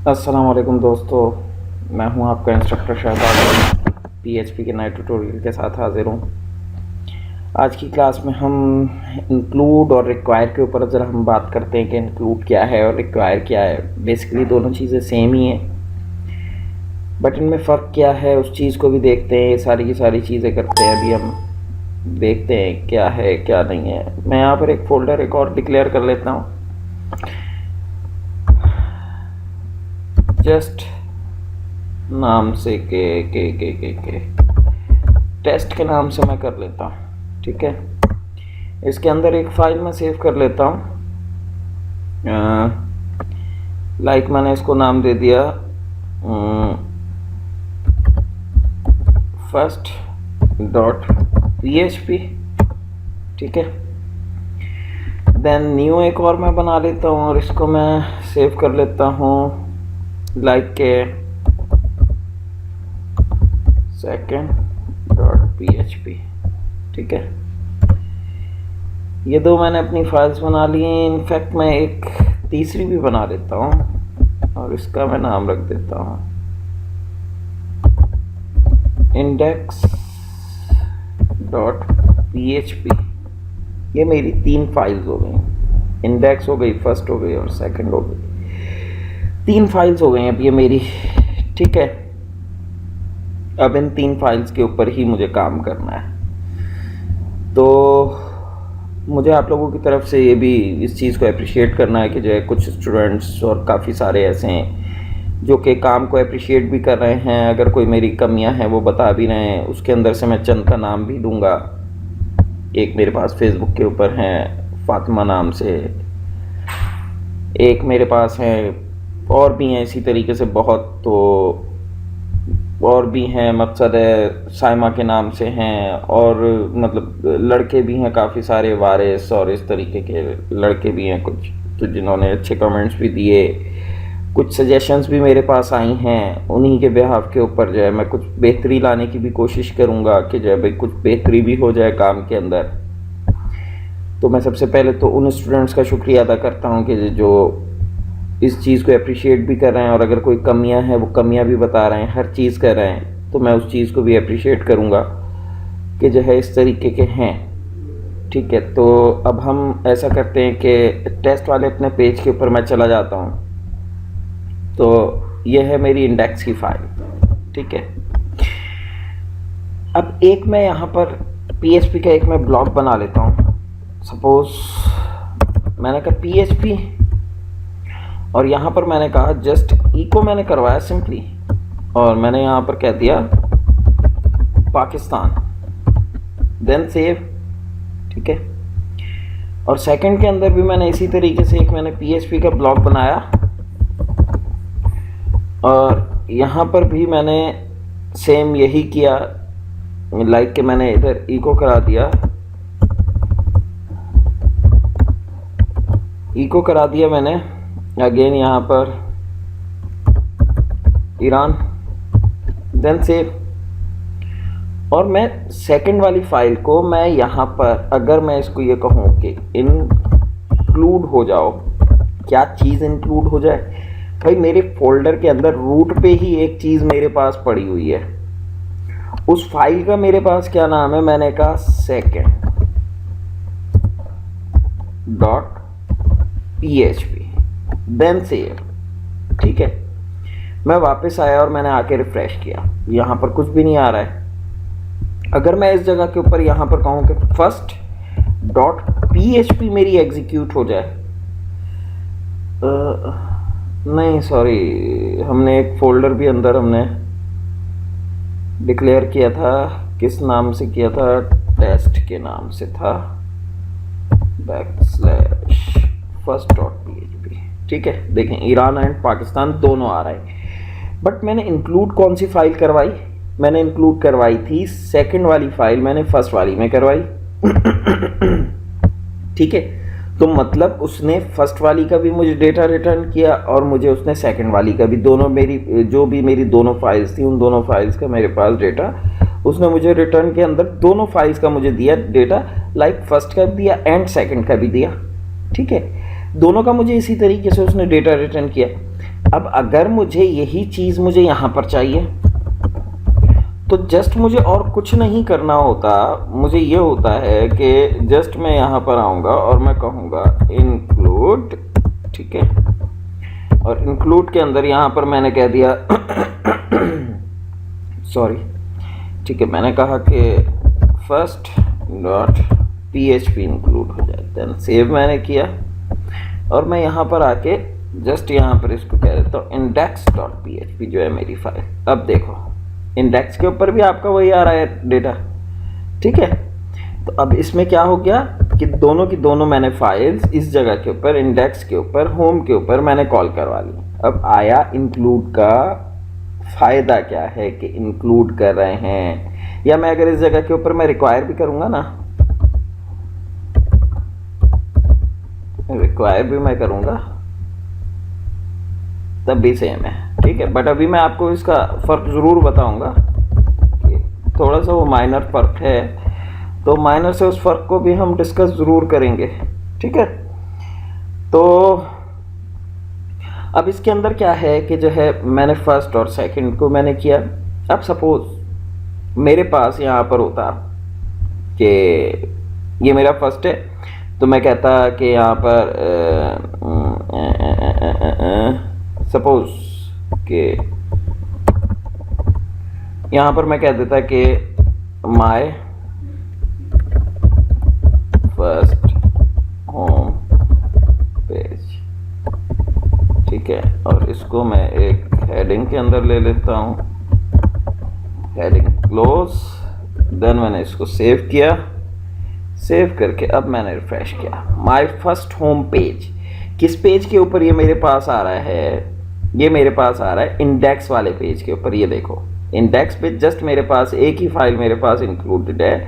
अस्सलाम वालेकुम दोस्तों, मैं हूं आपका इंस्ट्रक्टर शहबाज पीएचपी के नए ट्यूटोरियल के साथ हाजिर हूं। आज की क्लास में हम इंक्लूड और रिक्वायर के ऊपर ज़रा हम बात करते हैं कि इंक्लूड क्या है और रिक्वायर क्या है। बेसिकली दोनों चीज़ें सेम ही हैं, बट इनमें फ़र्क क्या है उस चीज़ को भी देखते हैं। ये सारी की सारी चीज़ें करते हैं। अभी हम देखते हैं क्या है क्या नहीं है। मैं यहाँ पर एक फ़ोल्डर एक और डिक्लेयर कर लेता हूँ, जस्ट नाम से के टेस्ट के नाम से मैं कर लेता हूँ। ठीक है, इसके अंदर एक फाइल मैं सेव कर लेता हूँ। लाइक मैंने इसको नाम दे दिया फर्स्ट डॉट PHP। ठीक है, देन न्यू एक और मैं बना लेता हूँ और इसको मैं सेव कर लेता हूँ लाइक के सेकेंड डॉट PHP। ठीक है, ये दो मैंने अपनी फाइल्स बना ली हैं। इनफैक्ट मैं एक तीसरी भी बना लेता हूँ और इसका मैं नाम रख देता हूँ इंडेक्स डॉट PHP। ये मेरी 3 फाइल्स हो गई, इंडेक्स हो गई, फर्स्ट हो गई और सेकंड हो गई। 3 फाइल्स हो गई अब ये मेरी। ठीक है, अब इन 3 फाइल्स के ऊपर ही मुझे काम करना है। तो मुझे आप लोगों की तरफ से ये भी इस चीज़ को अप्रिशिएट करना है कि जो है कुछ स्टूडेंट्स और काफ़ी सारे ऐसे हैं जो कि काम को अप्रिशिएट भी कर रहे हैं। अगर कोई मेरी कमियां हैं वो बता भी रहे हैं, उसके अंदर से मैं चंद का नाम भी दूंगा। एक मेरे पास फेसबुक के ऊपर हैं फातिमा नाम से, एक मेरे पास हैं, और भी हैं इसी तरीके से बहुत। तो और भी हैं, मकसद है साइमा के नाम से हैं, और मतलब लड़के भी हैं काफ़ी सारे, वारिस और इस तरीके के लड़के भी हैं कुछ, तो जिन्होंने अच्छे कमेंट्स भी दिए। कुछ सजेशंस भी मेरे पास आई हैं, उन्हीं के बिहाफ के ऊपर जो है मैं कुछ बेहतरी लाने की भी कोशिश करूँगा कि जो है भाई कुछ बेहतरी भी हो जाए काम के अंदर। तो मैं सबसे पहले तो उन स्टूडेंट्स का शुक्रिया अदा करता हूँ कि जो इस चीज़ को अप्रिशिएट भी कर रहे हैं, और अगर कोई कमियां हैं वो कमियां भी बता रहे हैं, हर चीज़ कर रहे हैं, तो मैं उस चीज़ को भी अप्रिशिएट करूँगा कि जो है इस तरीके के हैं। ठीक है, तो अब हम ऐसा करते हैं कि टेस्ट वाले अपने पेज के ऊपर मैं चला जाता हूँ। तो यह है मेरी इंडेक्स की फाइल। ठीक है, अब एक मैं यहाँ पर PHP का एक मैं ब्लॉक बना लेता हूँ। सपोज मैंने कहा PHP और यहाँ पर मैंने कहा जस्ट इको मैंने करवाया सिंपली, और मैंने यहाँ पर कह दिया पाकिस्तान, देन सेव। ठीक है, और सेकंड के अंदर भी मैंने इसी तरीके से एक मैंने PHP का ब्लॉक बनाया, और यहाँ पर भी मैंने सेम यही किया। लाइक के मैंने इधर इको करा दिया, इको करा दिया मैंने अगेन यहाँ पर ईरान, देन सेव। और मैं सेकंड वाली फाइल को मैं यहाँ पर अगर मैं इसको ये कहूँ कि इंक्लूड हो जाओ, क्या चीज़ इंक्लूड हो जाए भाई, मेरे फोल्डर के अंदर रूट पे ही एक चीज़ मेरे पास पड़ी हुई है। उस फाइल का मेरे पास क्या नाम है, मैंने कहा second dot PHP, then save. ठीक है, मैं वापस आया और मैंने आके रिफ्रेश किया, यहाँ पर कुछ भी नहीं आ रहा है। अगर मैं इस जगह के ऊपर यहाँ पर कहूँ कि फर्स्ट डॉट PHP मेरी एग्जीक्यूट हो जाए, नहीं सॉरी, हमने एक फोल्डर भी अंदर हमने डिक्लेयर किया था। किस नाम से किया था, टेस्ट के नाम से था, बैकस्लैश फर्स्ट डॉट PHP। ठीक है, देखें ईरान एंड पाकिस्तान दोनों आ रहे हैं, बट मैंने इंक्लूड कौन सी फाइल करवाई, मैंने इंक्लूड करवाई थी सेकंड वाली फाइल, मैंने फर्स्ट वाली में करवाई। ठीक है, तो मतलब उसने फर्स्ट वाली का भी मुझे डेटा रिटर्न किया और मुझे उसने सेकंड वाली का भी, दोनों मेरी जो भी मेरी दोनों फाइल्स थी उन दोनों फाइल्स का मेरे पास डेटा उसने मुझे रिटर्न के अंदर दोनों फाइल्स का मुझे दिया डेटा, लाइक फर्स्ट का भी दिया एंड सेकंड का भी दिया। ठीक है, दोनों का मुझे इसी तरीके से उसने डेटा रिटर्न किया। अब अगर मुझे यही चीज़ मुझे यहाँ पर चाहिए तो जस्ट मुझे और कुछ नहीं करना होता, मुझे ये होता है कि जस्ट मैं यहाँ पर आऊँगा और मैं कहूँगा इंक्लूड, ठीक है, और इंक्लूड के अंदर यहाँ पर मैंने कह दिया सॉरी, ठीक है, मैंने कहा कि फर्स्ट डॉट PHP इंक्लूड हो जाए, देन सेव मैंने किया और मैं यहाँ पर आके जस्ट यहाँ पर इसको कह देता हूँ index.php जो है मेरी फाइल। अब देखो इंडेक्स के ऊपर भी आपका वही आ रहा है डेटा, ठीक है। तो अब इसमें क्या हो गया कि दोनों की दोनों मैंने फाइल्स इस जगह के ऊपर, इंडेक्स के ऊपर, होम के ऊपर मैंने कॉल करवा ली। अब आया इंक्लूड का फ़ायदा क्या है कि इंक्लूड कर रहे हैं, या मैं अगर इस जगह के ऊपर मैं रिक्वायर भी करूँगा ना, रिक्वायर भी मैं करूँगा तब भी सेम है, ठीक है। बट अभी मैं आपको इसका फ़र्क ज़रूर बताऊँगा कि थोड़ा सा वो माइनर फ़र्क है, तो माइनर से उस फ़र्क को भी हम डिस्कस ज़रूर करेंगे, ठीक है। तो अब इसके अंदर क्या है कि जो है मैंने फर्स्ट और सेकंड को मैंने किया। अब सपोज मेरे पास यहाँ पर होता कि ये मेरा फर्स्ट है, तो मैं कहता कि यहाँ पर सपोज कि यहाँ पर मैं कह देता कि माय फर्स्ट होम पेज, ठीक है, और इसको मैं एक हेडिंग के अंदर ले लेता हूँ, हेडिंग क्लोज, देन मैंने इसको सेव किया, सेव करके अब मैंने रिफ्रेश किया। माय फर्स्ट होम पेज, किस पेज के ऊपर ये मेरे पास आ रहा है, ये मेरे पास आ रहा है इंडेक्स वाले पेज के ऊपर। ये देखो इंडेक्स पे जस्ट मेरे पास एक ही फाइल मेरे पास इंक्लूडेड है,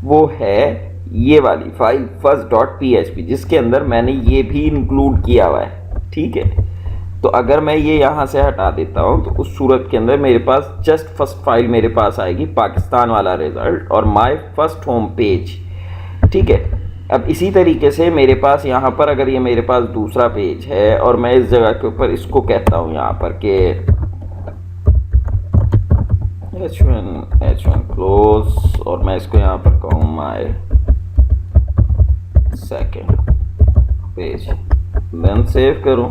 वो है ये वाली फाइल first.php, जिसके अंदर मैंने ये भी इंक्लूड किया हुआ है, ठीक है। तो अगर मैं ये यहाँ से हटा देता हूँ तो उस सूरत के अंदर मेरे पास जस्ट फर्स्ट फाइल मेरे पास आएगी, पाकिस्तान वाला रिजल्ट और माय फर्स्ट होम पेज, ठीक है। अब इसी तरीके से मेरे पास यहाँ पर अगर ये मेरे पास दूसरा पेज है और मैं इस जगह के ऊपर इसको कहता हूँ यहाँ पर कि H1 क्लोज, और मैं इसको यहाँ पर कहूँ my second page, then save करूँ,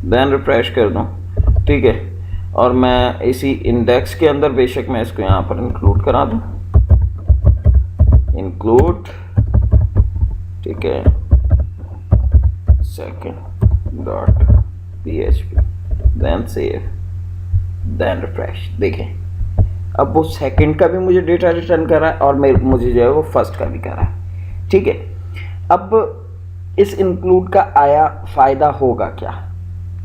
देन रिफ्रेश कर दूँ, ठीक है। और मैं इसी इंडेक्स के अंदर बेशक मैं इसको यहाँ पर इंक्लूड करा दूँ, इंक्लूड, ठीक है, second dot PHP, then save, then refresh. देखें अब वो सेकंड का भी मुझे डेटा रिटर्न कर रहा है और मुझे जो है वो फर्स्ट का भी कर रहा है, ठीक है। अब इस इंक्लूड का आया फ़ायदा होगा क्या,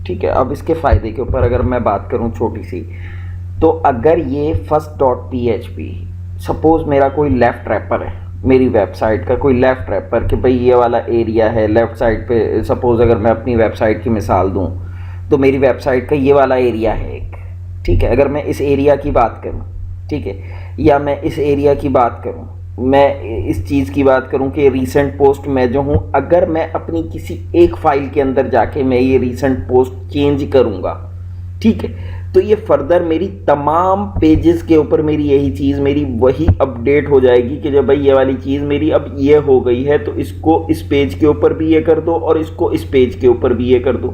ठीक है। अब इसके फ़ायदे के ऊपर अगर मैं बात करूं छोटी सी, तो अगर ये first.php सपोज़ मेरा कोई लेफ़्ट रैपर है, मेरी वेबसाइट का कोई लेफ़्ट रैपर कि भाई ये वाला एरिया है लेफ़्ट साइड पे, सपोज़ अगर मैं अपनी वेबसाइट की मिसाल दूं तो मेरी वेबसाइट का ये वाला एरिया है एक, ठीक है। अगर मैं इस एरिया की बात करूं, ठीक है, या मैं इस एरिया की बात करूं, मैं इस चीज़ की बात करूं कि रीसेंट पोस्ट मैं जो हूं, अगर मैं अपनी किसी एक फ़ाइल के अंदर जाके मैं ये रीसेंट पोस्ट चेंज करूंगा, ठीक है, तो ये फर्दर मेरी तमाम पेजेस के ऊपर मेरी यही चीज़ मेरी वही अपडेट हो जाएगी कि जब भाई ये वाली चीज़ मेरी अब ये हो गई है तो इसको इस पेज के ऊपर भी ये कर दो और इसको इस पेज के ऊपर भी ये कर दो।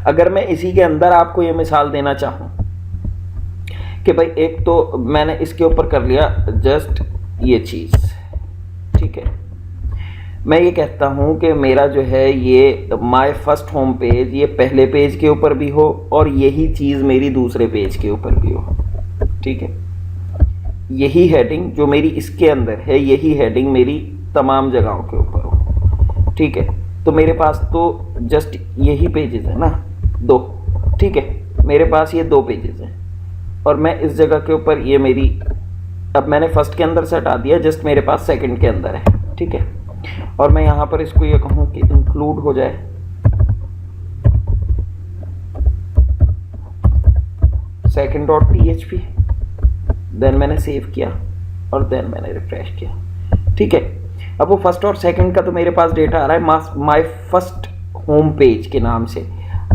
अगर मैं इसी के अंदर आपको ये मिसाल देना चाहूँ कि भाई एक तो मैंने इसके ऊपर कर लिया जस्ट ये चीज़, ठीक है, मैं ये कहता हूँ कि मेरा जो है ये माय फर्स्ट होम पेज ये पहले पेज के ऊपर भी हो और यही चीज़ मेरी दूसरे पेज के ऊपर भी हो, ठीक है। यही हेडिंग जो मेरी इसके अंदर है यही हेडिंग मेरी तमाम जगहों के ऊपर हो, ठीक है। तो मेरे पास तो जस्ट यही पेजेस है ना, दो, ठीक है, मेरे पास ये दो पेजेस हैं और मैं इस जगह के ऊपर ये मेरी, अब मैंने फर्स्ट के अंदर से हटा दिया, जस्ट मेरे पास सेकंड के अंदर है, ठीक है। और मैं यहाँ पर इसको ये कहूँ कि इंक्लूड हो जाए, second.php, देन मैंने सेव किया और देन मैंने रिफ्रेश किया, ठीक है। अब वो फर्स्ट और सेकंड का तो मेरे पास डेटा आ रहा है माय फर्स्ट होम पेज के नाम से।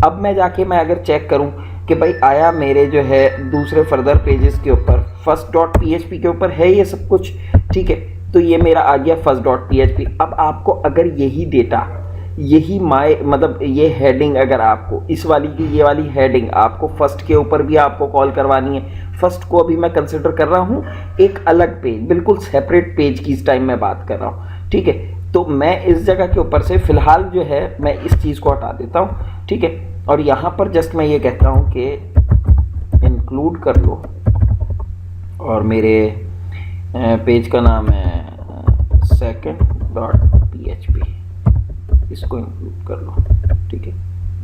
अब मैं जाके मैं अगर चेक करूं कि भाई आया मेरे जो है दूसरे फर्दर पेजेस के ऊपर फर्स्ट डॉट पीएचपी के ऊपर है ये सब कुछ, ठीक है, तो ये मेरा आ गया फर्स्ट डॉट पीएचपी। अब आपको अगर यही डेटा, यही माय मतलब ये हेडिंग, अगर आपको इस वाली की ये वाली हेडिंग आपको फर्स्ट के ऊपर भी आपको कॉल करवानी है, फर्स्ट को अभी मैं कंसिडर कर रहा हूँ एक अलग पेज, बिल्कुल सेपरेट पेज की इस टाइम मैं बात कर रहा हूँ, ठीक है। तो मैं इस जगह के ऊपर से फिलहाल जो है मैं इस चीज़ को हटा देता हूँ, ठीक है, और यहाँ पर जस्ट मैं ये कहता हूँ कि इंक्लूड कर लो, और मेरे पेज का नाम है second.php, इसको इंक्लूड कर लो, ठीक है।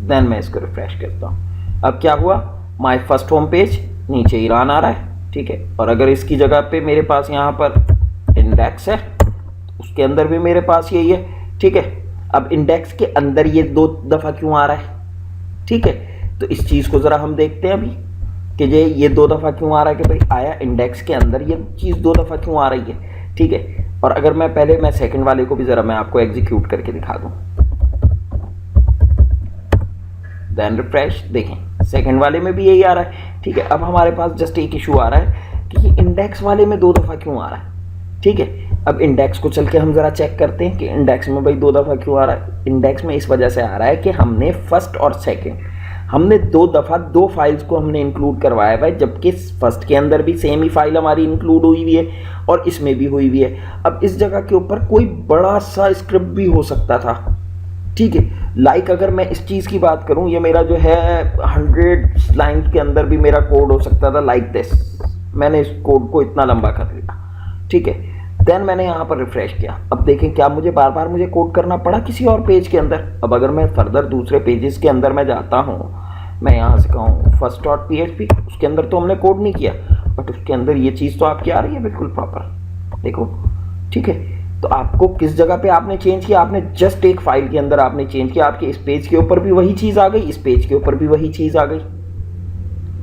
देन मैं इसको रिफ्रेश करता हूँ। अब क्या हुआ, माय फर्स्ट होम पेज नीचे ईरान आ रहा है, ठीक है, और अगर इसकी जगह पे मेरे पास यहाँ पर इंडेक्स है, उसके अंदर भी मेरे पास यही है, ठीक है। अब इंडेक्स के अंदर ये 2 दफ़ा क्यों आ रहा है, ठीक है, तो इस चीज़ को ज़रा हम देखते हैं अभी कि ये 2 दफ़ा क्यों आ रहा है, कि भाई आया इंडेक्स के अंदर ये चीज़ 2 दफ़ा क्यों आ रही है, ठीक है। और अगर मैं पहले मैं सेकंड वाले को भी ज़रा मैं आपको एग्जीक्यूट करके दिखा दूँ, देन रिफ्रेश, देखें सेकंड वाले में भी यही आ रहा है, ठीक है। अब हमारे पास जस्ट एक इशू आ रहा है कि ये इंडेक्स वाले में 2 दफ़ा क्यों आ रहा है, ठीक है। अब इंडेक्स को चल के हम ज़रा चेक करते हैं कि इंडेक्स में भाई 2 दफ़ा क्यों आ रहा है। इंडेक्स में इस वजह से आ रहा है कि हमने फर्स्ट और सेकंड, हमने 2 दफ़ा 2 फाइल्स को हमने इंक्लूड करवाया हुआ है, जबकि फर्स्ट के अंदर भी सेम ही फाइल हमारी इंक्लूड हुई हुई है और इसमें भी हुई हुई है। अब इस जगह के ऊपर कोई बड़ा सा स्क्रिप्ट भी हो सकता था, ठीक है। लाइक अगर मैं इस चीज़ की बात करूं, ये मेरा जो है 100 लाइन के अंदर भी मेरा कोड हो सकता था लाइक दिस, मैंने इस कोड को इतना लंबा कर लिया, ठीक है। देन मैंने यहाँ पर रिफ्रेश किया, अब देखें क्या मुझे बार बार मुझे कोड करना पड़ा किसी और पेज के अंदर। अब अगर मैं फर्दर दूसरे पेजेस के अंदर मैं जाता हूँ, मैं यहाँ से कहूँ फर्स्ट डॉट पीएचपी, उसके अंदर तो हमने कोड नहीं किया, बट उसके अंदर ये चीज़ तो आपकी आ रही है बिल्कुल प्रॉपर, देखो, ठीक है। तो आपको किस जगह पे आपने चेंज किया, आपने जस्ट एक फाइल के अंदर आपने चेंज किया, आपके इस पेज के ऊपर भी वही चीज़ आ गई, इस पेज के ऊपर भी वही चीज़ आ गई।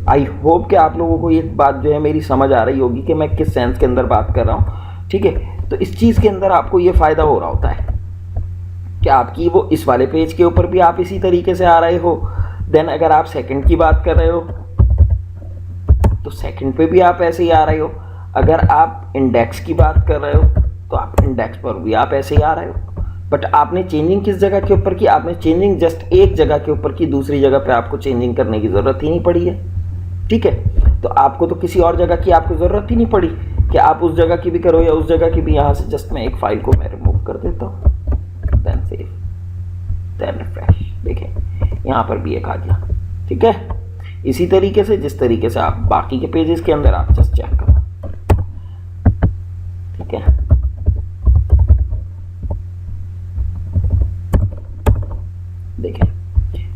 आई होप कि आप लोगों को ये बात जो है मेरी समझ आ रही होगी कि मैं किस सेंस के अंदर बात कर रहा हूँ, ठीक है। तो इस चीज़ के अंदर आपको ये फ़ायदा हो रहा होता है कि आपकी वो इस वाले पेज के ऊपर भी आप इसी तरीके से आ रहे हो। देन अगर आप सेकंड की बात कर रहे हो तो सेकंड पे भी आप ऐसे ही आ रहे हो। अगर आप इंडेक्स की बात कर रहे हो तो आप इंडेक्स पर भी आप ऐसे ही आ रहे हो। बट आपने चेंजिंग किस जगह के ऊपर की, आपने चेंजिंग जस्ट एक जगह के ऊपर की, दूसरी जगह पे आपको चेंजिंग करने की ज़रूरत ही नहीं पड़ी है, ठीक है। तो आपको तो किसी और जगह की आपको ज़रूरत ही नहीं पड़ी कि आप उस जगह की भी करो या उस जगह की भी। यहाँ से जस्ट मैं एक फाइल को मैं रिमूव कर देता हूँ, देन सेव, देन रिफ्रेश, देखें यहाँ पर भी एक आ गया, ठीक है। इसी तरीके से जिस तरीके से आप बाकी के पेजेस के अंदर आप जस्ट चेक करो, ठीक है। देखें,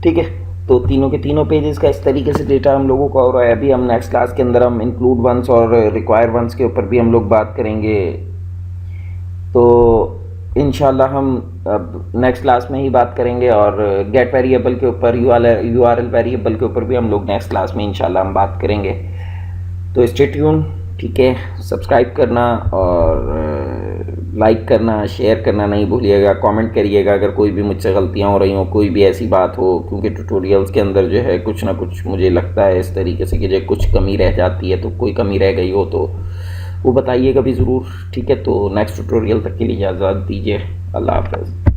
ठीक है। तो तीनों के तीनों पेजेस का इस तरीके से डेटा हम लोगों को हो रहा है। अभी हम नेक्स्ट क्लास के अंदर हम इंक्लूड वंस और रिक्वायर वंस के ऊपर भी हम लोग बात करेंगे। तो इंशाल्लाह हम अब नेक्स्ट क्लास में ही बात करेंगे, और गेट वेरिएबल के ऊपर, यूआरएल वेरिएबल के ऊपर भी हम लोग नेक्स्ट क्लास में इंशाल्लाह हम बात करेंगे। तो स्टे ट्यून, ठीक है। सब्सक्राइब करना और लाइक करना, शेयर करना नहीं भूलिएगा। कमेंट करिएगा अगर कोई भी मुझसे गलतियां हो रही हो, कोई भी ऐसी बात हो, क्योंकि ट्यूटोरियल्स के अंदर जो है कुछ ना कुछ मुझे लगता है इस तरीके से कि जो कुछ कमी रह जाती है, तो कोई कमी रह गई हो तो वो बताइएगा भी ज़रूर, ठीक है। तो नेक्स्ट ट्यूटोरियल तक के लिए इजाज़त दीजिए। अल्लाह हाफ़िज़।